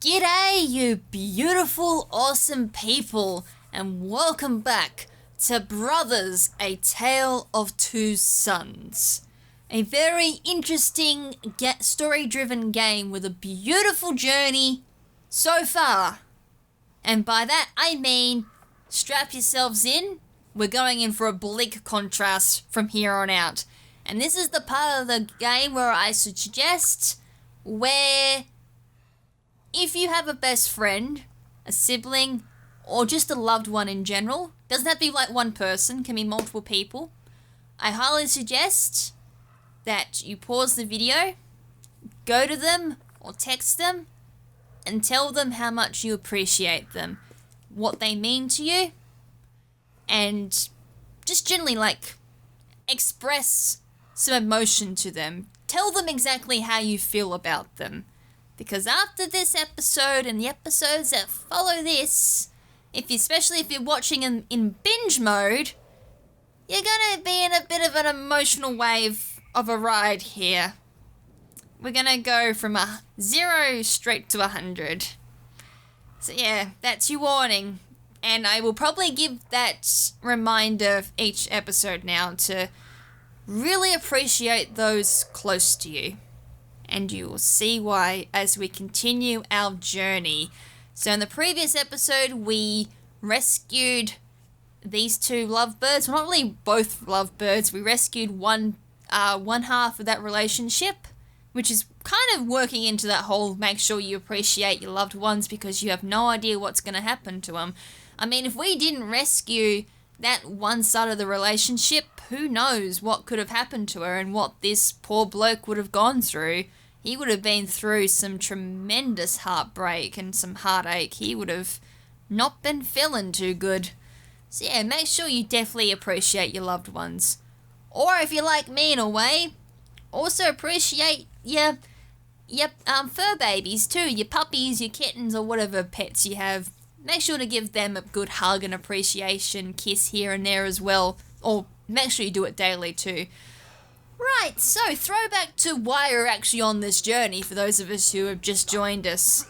G'day, you beautiful, awesome people, and welcome back to Brothers, A Tale of Two Sons. A very interesting, story-driven game with a beautiful journey so far. And by that, I mean, strap yourselves in. We're going in for a bleak contrast from here on out. And this is the part of the game where I suggest where if you have a best friend, a sibling, or just a loved one in general, doesn't have to be like one person, can be multiple people, I highly suggest that you pause the video, go to them or text them, and tell them how much you appreciate them, what they mean to you, and just generally express some emotion to them. Tell them exactly how you feel about them. Because after this episode and the episodes that follow this, especially if you're watching in binge mode, you're gonna be in a bit of an emotional wave of a ride here. We're gonna go from 0 straight to 100. So yeah, that's your warning. And I will probably give that reminder each episode now to really appreciate those close to you. And you will see why as we continue our journey. So in the previous episode, we rescued these two lovebirds. Well, not really both lovebirds. We rescued one half of that relationship, which is kind of working into that whole make sure you appreciate your loved ones because you have no idea what's going to happen to them. I mean, if we didn't rescue that one side of the relationship, who knows what could have happened to her and what this poor bloke would have gone through. He would have been through some tremendous heartbreak and some heartache. He would have not been feeling too good. So yeah, make sure you definitely appreciate your loved ones. Or if you're like me in a way, also appreciate your fur babies too, your puppies, your kittens, or whatever pets you have. Make sure to give them a good hug and appreciation, kiss here and there as well. Or make sure you do it daily too. Right, so throwback to why we're actually on this journey for those of us who have just joined us.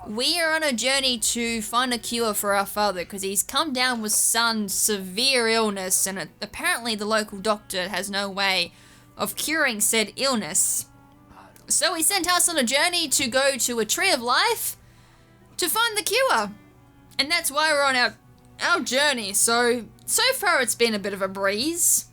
We are on a journey to find a cure for our father because he's come down with some severe illness and apparently the local doctor has no way of curing said illness. So he sent us on a journey to go to a tree of life to find the cure. And that's why we're on our journey. So far it's been a bit of a breeze.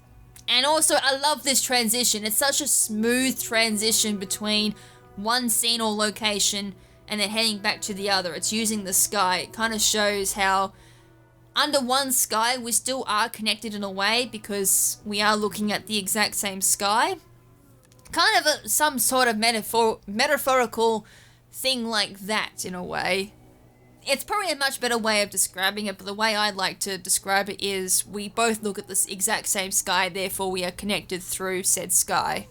And also, I love this transition. It's such a smooth transition between one scene or location and then heading back to the other. It's using the sky. It kind of shows how under one sky we still are connected in a way because we are looking at the exact same sky. Kind of some sort of metaphorical thing like that in a way. It's probably a much better way of describing it, but the way I'd like to describe it is we both look at the exact same sky, therefore we are connected through said sky.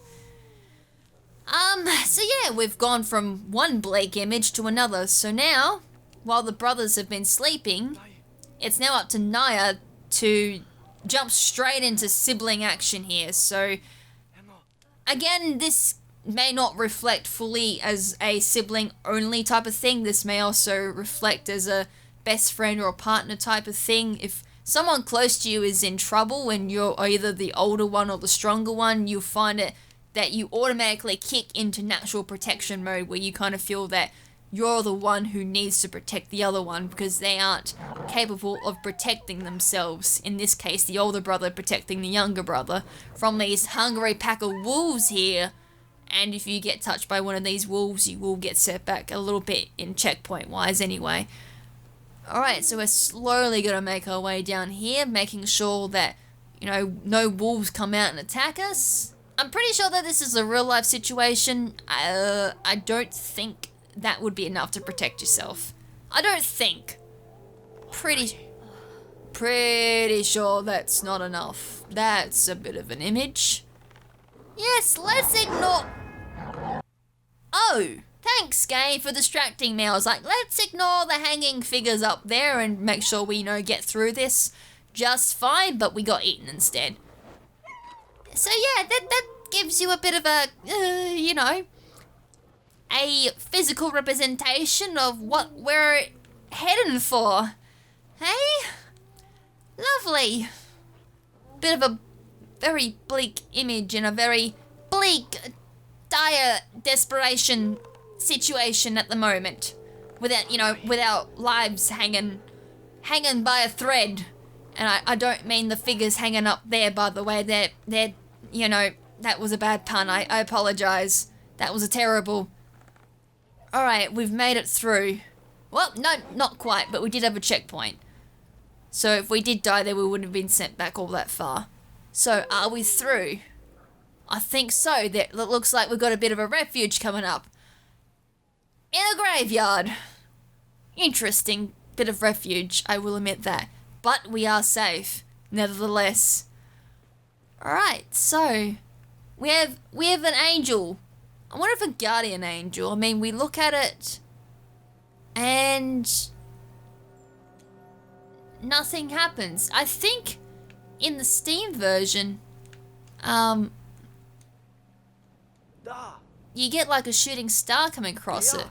So yeah, we've gone from one bleak image to another, so now, while the brothers have been sleeping, it's now up to Naya to jump straight into sibling action here, so again, this may not reflect fully as a sibling only type of thing. This may also reflect as a best friend or a partner type of thing. If someone close to you is in trouble and you're either the older one or the stronger one, you'll find it that you automatically kick into natural protection mode where you kind of feel that you're the one who needs to protect the other one because they aren't capable of protecting themselves. In this case, the older brother protecting the younger brother from these hungry pack of wolves here. And if you get touched by one of these wolves, you will get set back a little bit in checkpoint-wise anyway. Alright, so we're slowly going to make our way down here, making sure that, no wolves come out and attack us. I'm pretty sure that this is a real-life situation. I don't think that would be enough to protect yourself. I don't think. Pretty sure that's not enough. That's a bit of an image. Yes, let's ignore... Oh, thanks, game, for distracting me. I was like, let's ignore the hanging figures up there and make sure we, get through this just fine, but we got eaten instead. So yeah, that gives you a bit of a, a physical representation of what we're heading for. Hey? Lovely. Bit of a very bleak image and a very bleak, dire desperation situation at the moment. Without, with our lives hanging by a thread. And I don't mean the figures hanging up there, by the way. They're that was a bad pun. I apologize. That was a terrible... Alright, we've made it through. Well, no, not quite, but we did have a checkpoint. So if we did die there, we wouldn't have been sent back all that far. So, are we through? I think so. It looks like we've got a bit of a refuge coming up. In a graveyard. Interesting bit of refuge, I will admit that. But we are safe, nevertheless. Alright, so... We have an angel. I wonder if a guardian angel. I mean, we look at it... And... nothing happens. I think in the Steam version, you get like a shooting star coming across it.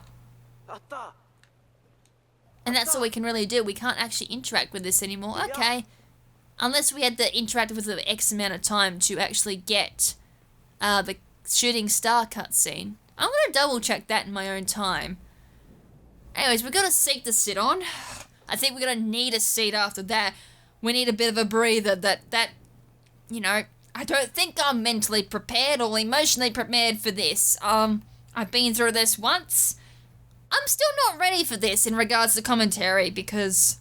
And that's all we can really do. We can't actually interact with this anymore. Okay. Unless we had to interact with it for X amount of time to actually get the shooting star cutscene. I'm going to double check that in my own time. Anyways, we've got a seat to sit on. I think we're going to need a seat after that. We need a bit of a breather that I don't think I'm mentally prepared or emotionally prepared for this. I've been through this once. I'm still not ready for this in regards to commentary because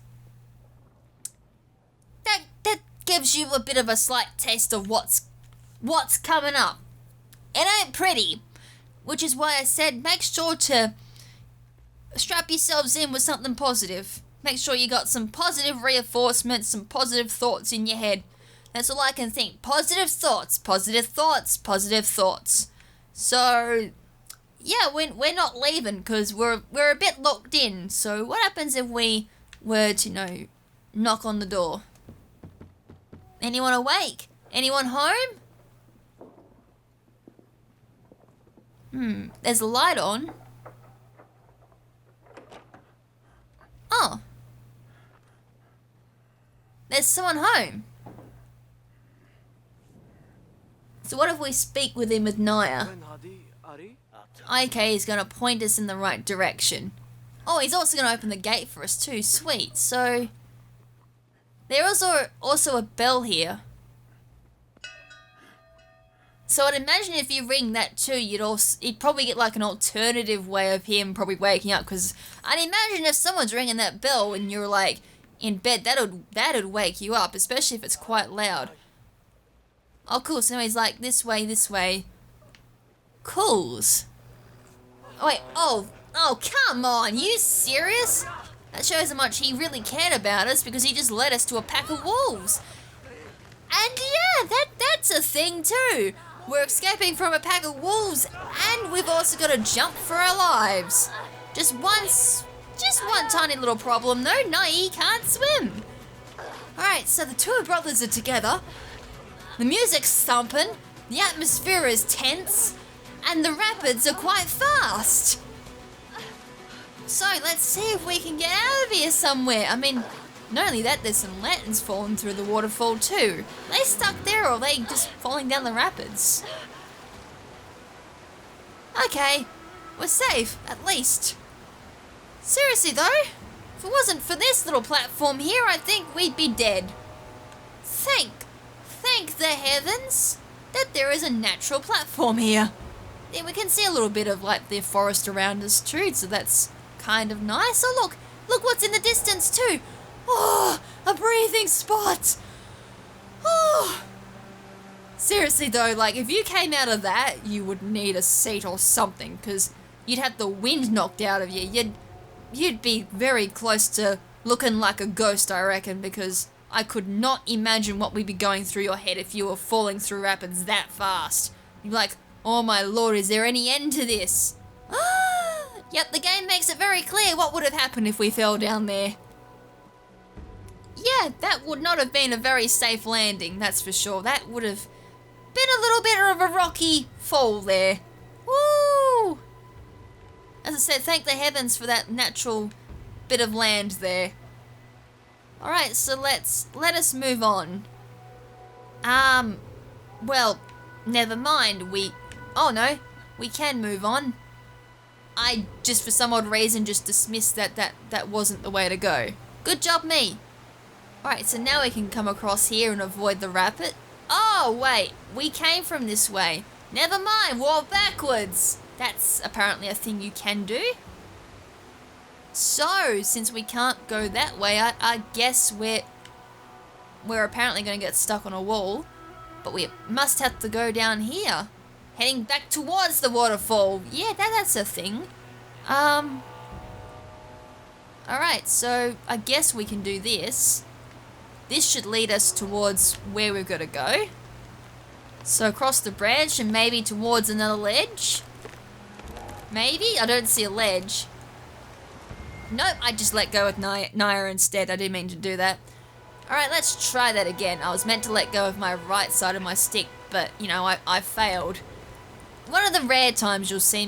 that gives you a bit of a slight taste of what's coming up. It ain't pretty, which is why I said make sure to strap yourselves in with something positive. Make sure you got some positive reinforcement, some positive thoughts in your head. That's all I can think. Positive thoughts, positive thoughts, positive thoughts. So, yeah, we're not leaving because we're a bit locked in. So what happens if we were to, knock on the door? Anyone awake? Anyone home? There's a light on. Oh. There's someone home. So what if we speak with him with Naya? Okay, he's going to point us in the right direction. Oh, he's also going to open the gate for us too. Sweet. So, there's also a bell here. So I'd imagine if you ring that too, you'd probably get like an alternative way of him probably waking up. Because I'd imagine if someone's ringing that bell and you're like in bed, that'd wake you up, especially if it's quite loud. Oh, cool. So now he's like, this way. Cools. Oh, wait. Oh, come on. You serious? That shows how much he really cared about us because he just led us to a pack of wolves. And yeah, that's a thing too. We're escaping from a pack of wolves and we've also got to jump for our lives. Just one tiny little problem though. No, he can't swim. Alright, so the two brothers are together. The music's thumping, the atmosphere is tense, and the rapids are quite fast. So let's see if we can get out of here somewhere. I mean, not only that, there's some lanterns falling through the waterfall too. Are they stuck there or are they just falling down the rapids? Okay, we're safe, at least. Seriously though, if it wasn't for this little platform here, I think we'd be dead. Thank the heavens that there is a natural platform here. Then we can see a little bit of like the forest around us too, so that's kind of nice. Oh look what's in the distance too. Oh, a breathing spot. Oh. Seriously though, like if you came out of that, you would need a seat or something because you'd have the wind knocked out of you. You'd be very close to looking like a ghost, I reckon, because I could not imagine what would be going through your head if you were falling through rapids that fast. You'd be like, oh my lord, is there any end to this? Yep, the game makes it very clear what would have happened if we fell down there. Yeah, that would not have been a very safe landing, that's for sure. That would have been a little bit of a rocky fall there. Woo! I said, thank the heavens for that natural bit of land there. Alright, so let us move on. Well, never mind, oh no, we can move on. I just for some odd reason just dismissed that wasn't the way to go. Good job me. Alright, so now we can come across here and avoid the rapid. Oh wait, we came from this way. Never mind, walk backwards. That's apparently a thing you can do. So, since we can't go that way, I guess we're apparently going to get stuck on a wall. But we must have to go down here. Heading back towards the waterfall. Yeah, that's a thing. Alright, so I guess we can do this. This should lead us towards where we've got to go. So across the branch and maybe towards another ledge. Maybe? I don't see a ledge. Nope, I just let go with Naya instead. I didn't mean to do that. Alright, let's try that again. I was meant to let go of my right side of my stick, but, you know, I failed. One of the rare times you'll see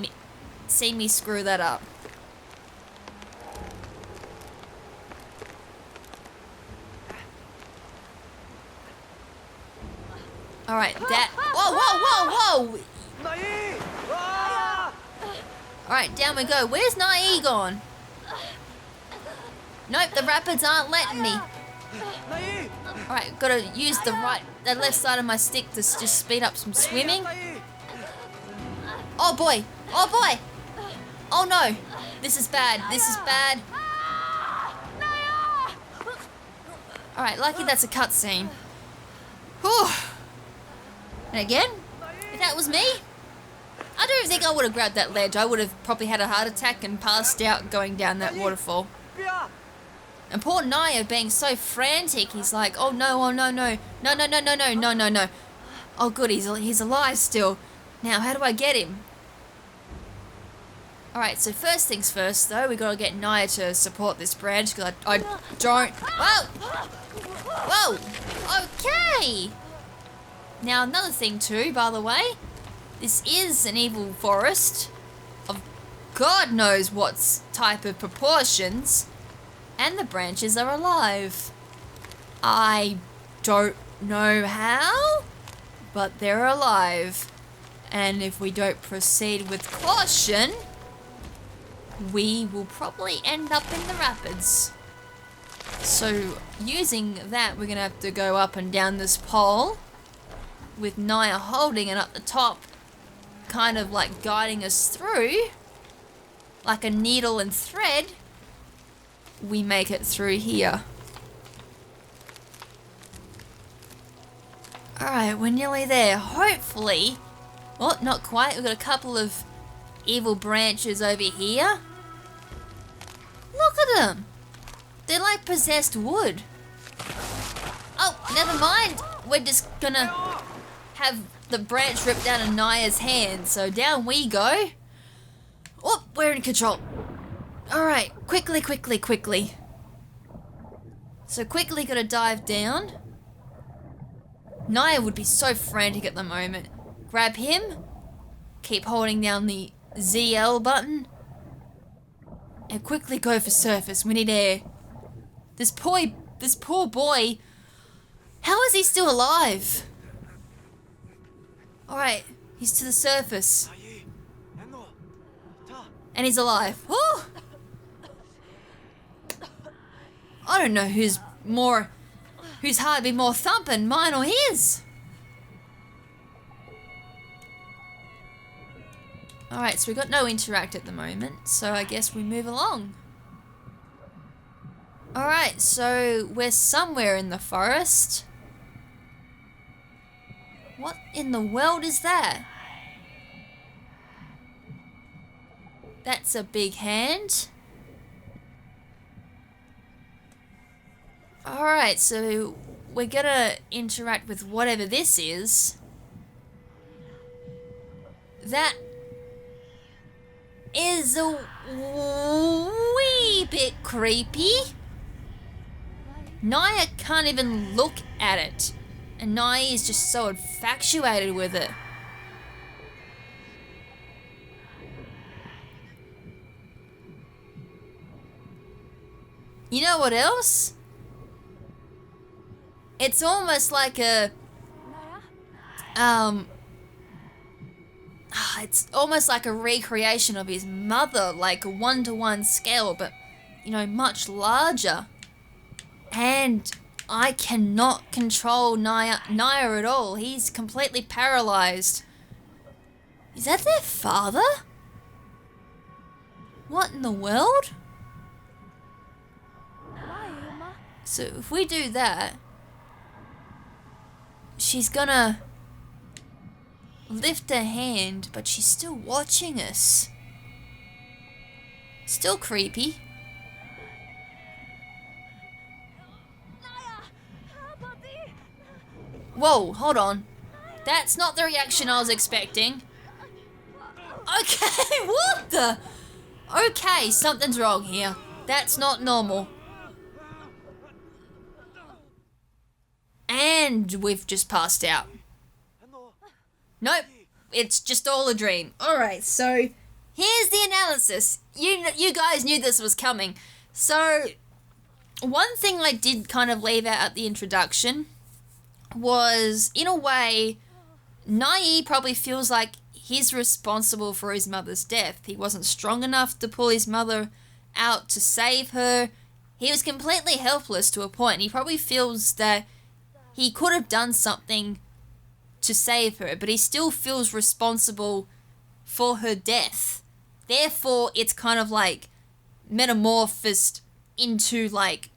me screw that up. Alright, that... Whoa! Alright, down we go. Where's Nai gone? Nope, the rapids aren't letting me. Alright, gotta use the left side of my stick to just speed up some swimming. Oh boy! Oh no! This is bad. Alright, lucky that's a cutscene. Whew! And again, if that was me, I don't think I would have grabbed that ledge. I would have probably had a heart attack and passed out going down that waterfall. And poor Naya being so frantic, he's like, oh no. Oh good, he's alive still. Now, how do I get him? Alright, so first things first though, we gotta get Naya to support this branch, because I don't... Whoa! Okay! Now, another thing too, by the way, this is an evil forest of God knows what type of proportions, and the branches are alive. I don't know how, but they're alive. And if we don't proceed with caution, we will probably end up in the rapids. So, using that, we're going to have to go up and down this pole, with Naya holding it up the top, kind of like guiding us through, like a needle and thread. We make it through here. Alright, we're nearly there. Hopefully. Well, not quite. We've got a couple of evil branches over here. Look at them. They're like possessed wood. Oh, never mind. We're just gonna have the branch ripped out of Naya's hand. So down we go. Oh, we're in control. Alright, quickly. So quickly gotta dive down. Naya would be so frantic at the moment. Grab him. Keep holding down the ZL button. And quickly go for surface. We need air. This poor boy. How is he still alive? Alright, he's to the surface. And he's alive. Oh! I don't know whose heart would be more thumping, mine or his. Alright, so we got no interact at the moment, so I guess we move along. Alright, so we're somewhere in the forest. What in the world is that? That's a big hand. Alright, so we're gonna interact with whatever this is. That is a wee bit creepy. Naya can't even look at it. And Naya is just so infatuated with it. You know what else? It's almost like it's almost like a recreation of his mother, like a 1-to-1 scale, but, you know, much larger. And I cannot control Naya at all. He's completely paralyzed. Is that their father? What in the world? So if we do that, she's gonna lift her hand, but she's still watching us. Still creepy. Whoa, hold on. That's not the reaction I was expecting. Okay, what the? Okay, something's wrong here. That's not normal. And we've just passed out. Nope, it's just all a dream. Alright, so here's the analysis. You guys knew this was coming. So, one thing I did kind of leave out at the introduction was, in a way, Nai probably feels like he's responsible for his mother's death. He wasn't strong enough to pull his mother out to save her. He was completely helpless to a point. He probably feels that he could have done something to save her, but he still feels responsible for her death. Therefore, it's kind of like metamorphosed into like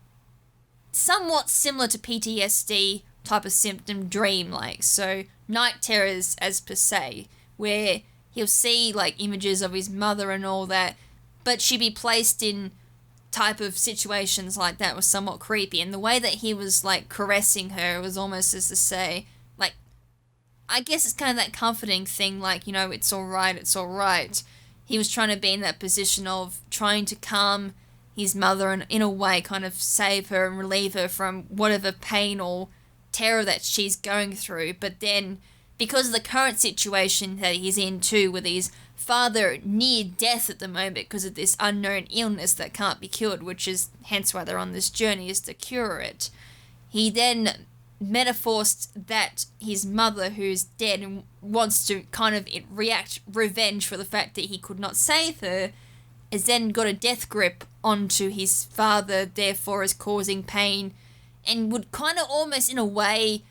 somewhat similar to PTSD type of symptom, dream-like. So night terrors as per se, where he'll see like images of his mother and all that, but she'd be placed in type of situations like that was somewhat creepy. And the way that he was like caressing her was almost as to say, like, I guess it's kind of that comforting thing, like, you know, it's alright, it's alright. He was trying to be in that position of trying to calm his mother and in a way kind of save her and relieve her from whatever pain or terror that she's going through. But then, because of the current situation that he's in too, with his father near death at the moment because of this unknown illness that can't be cured, which is hence why they're on this journey, is to cure it. He then metaphors that his mother, who's dead and wants to kind of react revenge for the fact that he could not save her, has then got a death grip onto his father, therefore is causing pain, and would kind of almost in a way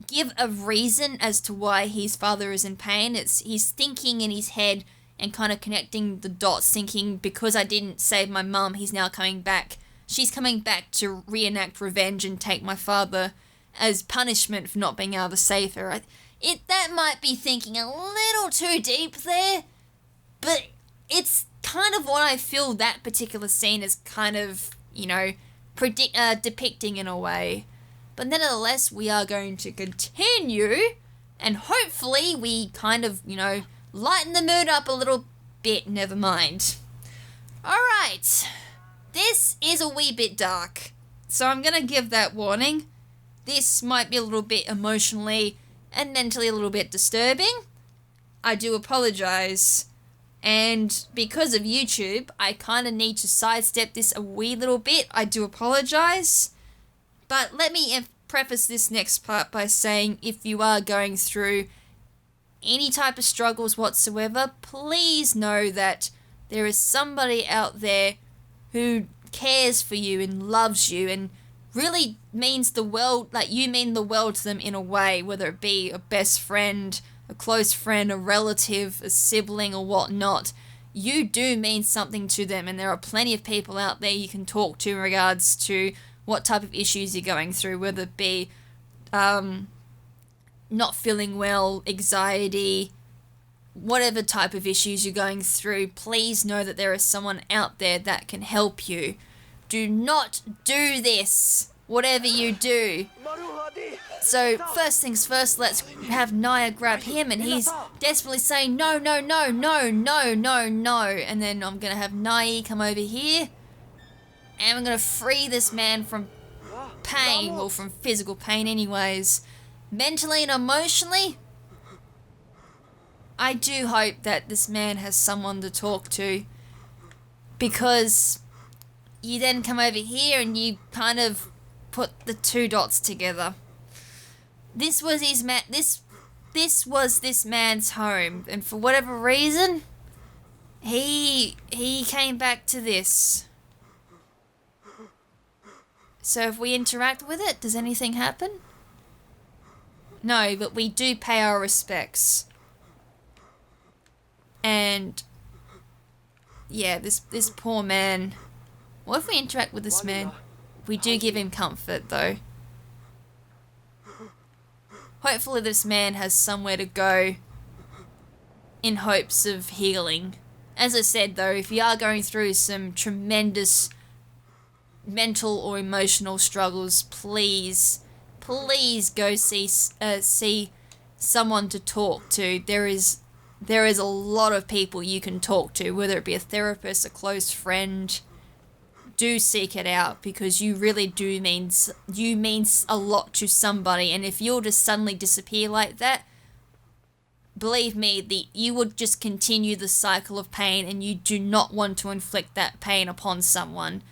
give a reason as to why his father is in pain. He's thinking in his head and kind of connecting the dots, thinking because I didn't save my mum, he's now coming back. She's coming back to reenact revenge and take my father as punishment for not being able to save her. That might be thinking a little too deep there, but it's kind of what I feel that particular scene is kind of, you know, depicting in a way. But nevertheless, we are going to continue, and hopefully we kind of, you know, lighten the mood up a little bit, never mind. Alright, this is a wee bit dark, so I'm going to give that warning. This might be a little bit emotionally and mentally a little bit disturbing. I do apologise, and because of YouTube, I kind of need to sidestep this a wee little bit. I do apologise. But let me preface this next part by saying, if you are going through any type of struggles whatsoever, please know that there is somebody out there who cares for you and loves you and really means the world, like you mean the world to them in a way, whether it be a best friend, a close friend, a relative, a sibling or whatnot. You do mean something to them, and there are plenty of people out there you can talk to in regards to what type of issues you're going through, whether it be not feeling well, anxiety, whatever type of issues you're going through. Please know that there is someone out there that can help you. Do not do this, whatever you do. So first things first, let's have Naya grab him, and he's desperately saying no, no, no, no, no, no, no. And then I'm going to have Naya come over here, and I'm going to free this man from pain, well, from physical pain anyways. Mentally and emotionally, I do hope that this man has someone to talk to, because you then come over here and you kind of put the two dots together. This was this was this man's home, and for whatever reason, he came back to this. So if we interact with it, does anything happen? No, but we do pay our respects. And yeah, this poor man. What if we interact with this man? We do give him comfort though. Hopefully this man has somewhere to go in hopes of healing. As I said though, if you are going through some tremendous mental or emotional struggles, please go see someone to talk to. There is a lot of people you can talk to, whether it be a therapist, a close friend. Do seek it out, because you really do mean a lot to somebody, and if you'll just suddenly disappear like that, believe me, you would just continue the cycle of pain, and you do not want to inflict that pain upon someone.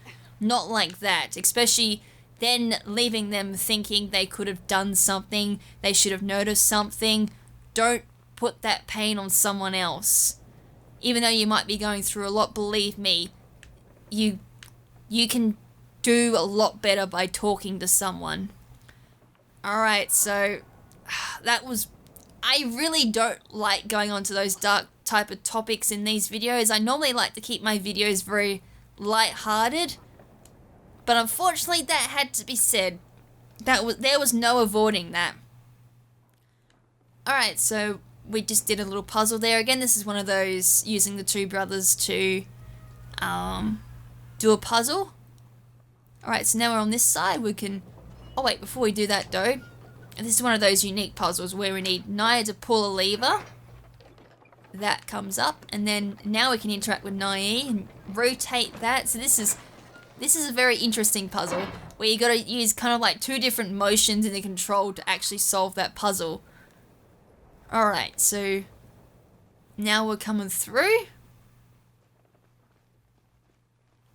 Not like that, especially then leaving them thinking they could have done something, they should have noticed something. Don't put that pain on someone else. Even though you might be going through a lot, believe me, you can do a lot better by talking to someone. Alright, so that was... I really don't like going on to those dark type of topics in these videos. I normally like to keep my videos very light-hearted, but unfortunately that had to be said. There was no avoiding that. Alright, so we just did a little puzzle there. Again, this is one of those using the two brothers to do a puzzle. Alright, so now we're on this side. We can... Oh wait, before we do that though, this is one of those unique puzzles where we need Naya to pull a lever. That comes up, and then now we can interact with Naya and rotate that. So this is a very interesting puzzle where you got to use kind of like two different motions in the control to actually solve that puzzle. Alright, so now we're coming through.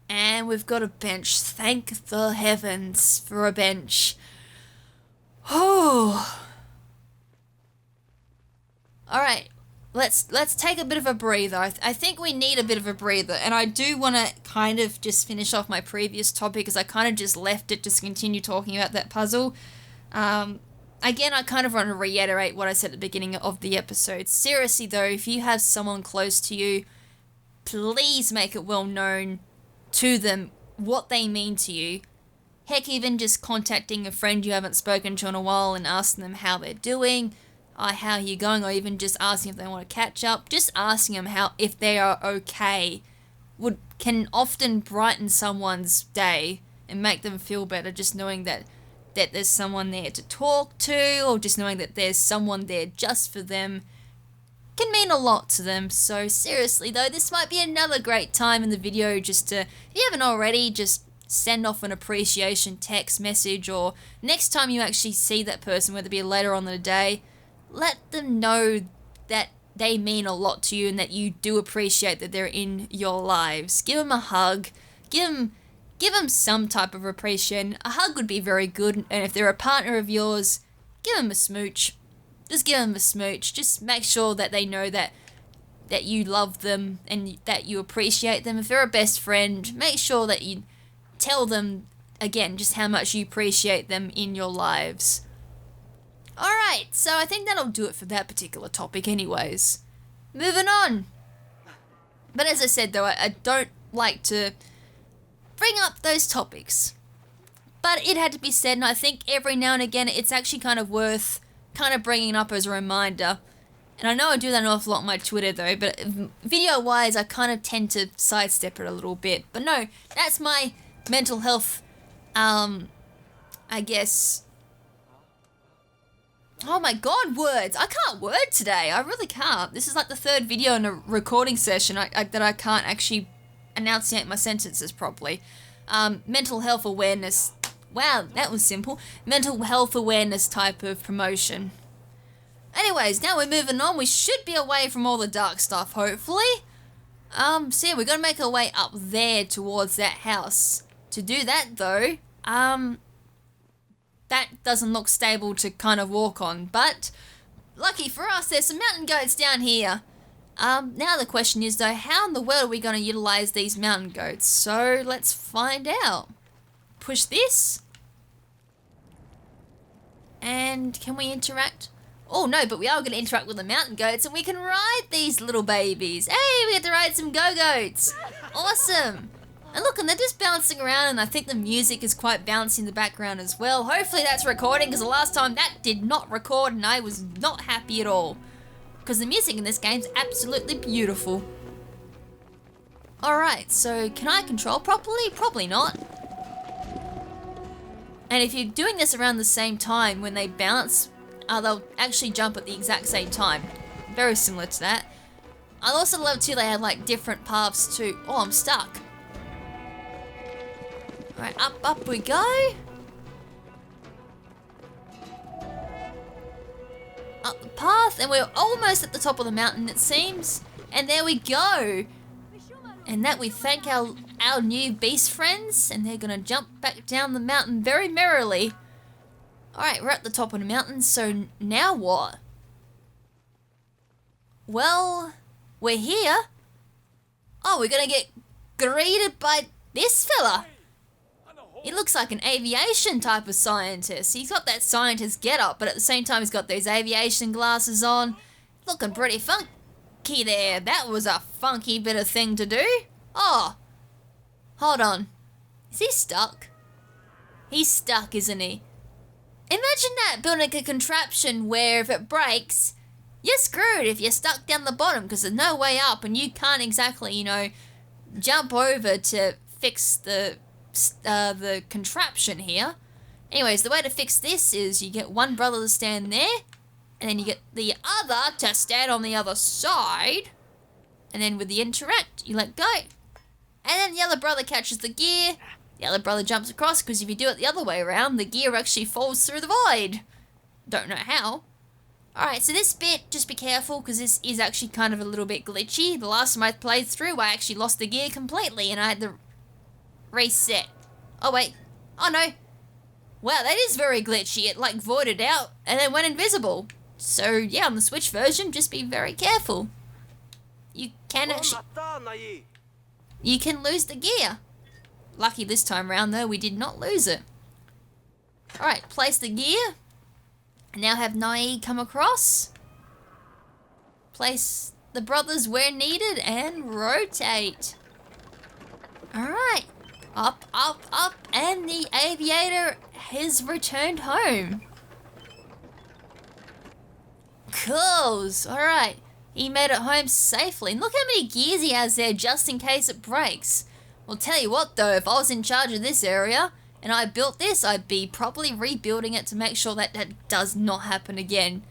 And we've got a bench. Thank the heavens for a bench. Oh. Alright, let's take a bit of a breather. I think we need a bit of a breather. And I do want to kind of just finish off my previous topic, because I kind of just left it just to continue talking about that puzzle. Again, I kind of want to reiterate what I said at the beginning of the episode. Seriously though, if you have someone close to you, please make it well known to them what they mean to you. Heck, even just contacting a friend you haven't spoken to in a while and asking them how they're doing, how are you going, or even just asking if they want to catch up. Just asking them if they are okay can often brighten someone's day and make them feel better, just knowing that there's someone there to talk to, or just knowing that there's someone there just for them can mean a lot to them. So seriously though, this might be another great time in the video just to, if you haven't already, just send off an appreciation text message, or next time you actually see that person, whether it be later on in the day, let them know that they mean a lot to you and that you do appreciate that they're in your lives. Give them a hug. Give them some type of appreciation. A hug would be very good, and if they're a partner of yours, give them a smooch. Just give them a smooch. Just make sure that they know that you love them and that you appreciate them. If they're a best friend, make sure that you tell them, again, just how much you appreciate them in your lives. Alright, so I think that'll do it for that particular topic anyways. Moving on. But as I said though, I don't like to bring up those topics. But it had to be said, and I think every now and again it's actually kind of worth kind of bringing up as a reminder. And I know I do that an awful lot on my Twitter though, but video wise I kind of tend to sidestep it a little bit. But no, that's my mental health, I guess. Oh my god, words. I can't word today. I really can't. This is like the third video in a recording session that I can't actually enunciate my sentences properly. Mental health awareness. Wow, that was simple. Mental health awareness type of promotion. Anyways, now we're moving on. We should be away from all the dark stuff, hopefully. So yeah, we're gonna make our way up there towards that house. To do that though, that doesn't look stable to kind of walk on, but lucky for us, there's some mountain goats down here. Now the question is though, how in the world are we gonna utilize these mountain goats? So let's find out. Push this. And can we interact? Oh no, but we are going to interact with the mountain goats and we can ride these little babies. Hey, we get to ride some go-goats. Awesome. And look, and they're just bouncing around, and I think the music is quite bouncy in the background as well. Hopefully that's recording, because the last time that did not record and I was not happy at all. Because the music in this game's absolutely beautiful. Alright, so can I control properly? Probably not. And if you're doing this around the same time when they bounce, they'll actually jump at the exact same time. Very similar to that. I also love too they had like different paths too. Oh, I'm stuck. Alright, up we go. Up the path, and we're almost at the top of the mountain it seems. And there we go. And that we thank our new beast friends, and they're gonna jump back down the mountain very merrily. Alright, we're at the top of the mountain, so now what? Well, we're here. Oh, we're gonna get greeted by this fella. He looks like an aviation type of scientist. He's got that scientist get-up, but at the same time he's got those aviation glasses on. Looking pretty funky there. That was a funky bit of thing to do. Oh, hold on. Is he stuck? He's stuck, isn't he? Imagine that, building a contraption where if it breaks, you're screwed if you're stuck down the bottom because there's no way up and you can't exactly, you know, jump over to fix the contraption here. Anyways, the way to fix this is you get one brother to stand there, and then you get the other to stand on the other side, and then with the interact, you let go. And then the other brother catches the gear, the other brother jumps across, because if you do it the other way around, the gear actually falls through the void. Don't know how. Alright, so this bit, just be careful, because this is actually kind of a little bit glitchy. The last time I played through, I actually lost the gear completely, and I had to reset. Oh wait. Oh no. Wow, that is very glitchy. It like voided out and then went invisible. So yeah, on the Switch version, just be very careful. You can actually... You can lose the gear. Lucky this time round though, we did not lose it. Alright, place the gear. Now have Nai come across. Place the brothers where needed and rotate. Alright. Up, up, up, and the aviator has returned home. Cool. Alright, he made it home safely. And look how many gears he has there just in case it breaks. Well, tell you what though, if I was in charge of this area and I built this, I'd be probably rebuilding it to make sure that that does not happen again.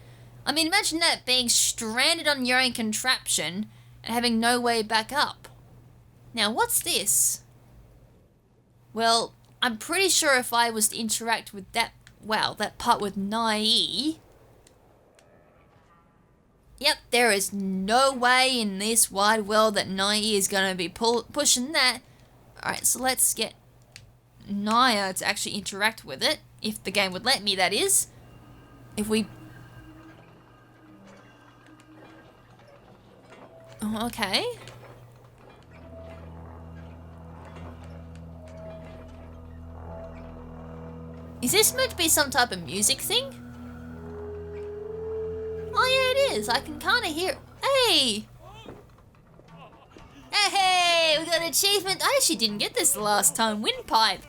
I mean, imagine that, being stranded on your own contraption and having no way back up. Now, what's this? Well, I'm pretty sure if I was to interact with that, well, that part with Nai. Yep, there is no way in this wide world that Nai is going to be pushing that. Alright, so let's get Naya to actually interact with it. If the game would let me, that is. If we... Oh, okay. Is this meant to be some type of music thing? Oh yeah, it is. I can kind of hear... Hey! Hey, we got an achievement. I actually didn't get this the last time. Windpipe.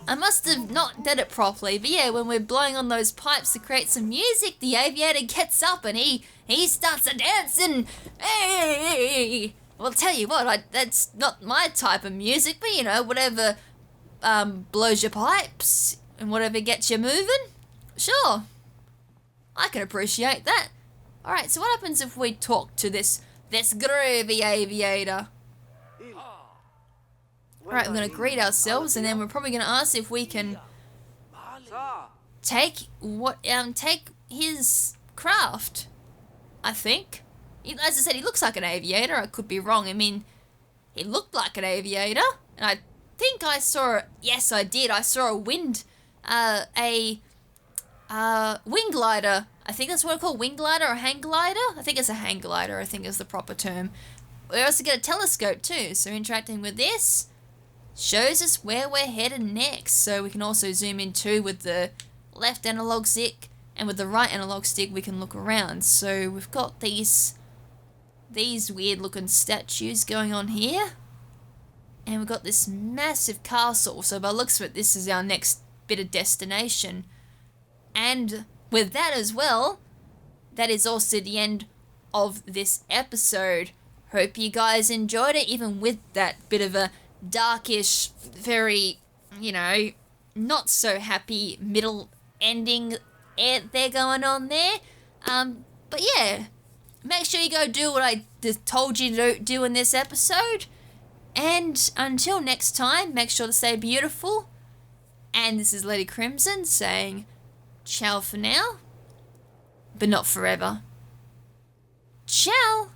I must have not did it properly, but yeah, when we're blowing on those pipes to create some music, the aviator gets up and he starts a dancing. Hey! Well, tell you what, that's not my type of music, but you know, whatever blows your pipes and whatever gets you moving, sure. I can appreciate that. Alright, so what happens if we talk to this groovy aviator? Alright, we're going to greet ourselves, and then we're probably going to ask if we can take his craft, I think. As I said, he looks like an aviator. I could be wrong. I mean, he looked like an aviator. And I think I saw, yes, I did. I saw a wing glider. I think that's what it's called, wing glider or hang glider. I think it's a hang glider, I think is the proper term. We also get a telescope too, so interacting with this shows us where we're headed next. So we can also zoom in too with the left analog stick, and with the right analog stick we can look around. So we've got these weird looking statues going on here. And we've got this massive castle, so by the looks of it, this is our next bit of destination. And with that as well, that is also the end of this episode. Hope you guys enjoyed it, even with that bit of a darkish, very, not so happy middle ending there going on there. But yeah, make sure you go do what I told you to do in this episode. And until next time, make sure to stay beautiful. And this is Lady KrimZen saying ciao for now, but not forever. Ciao!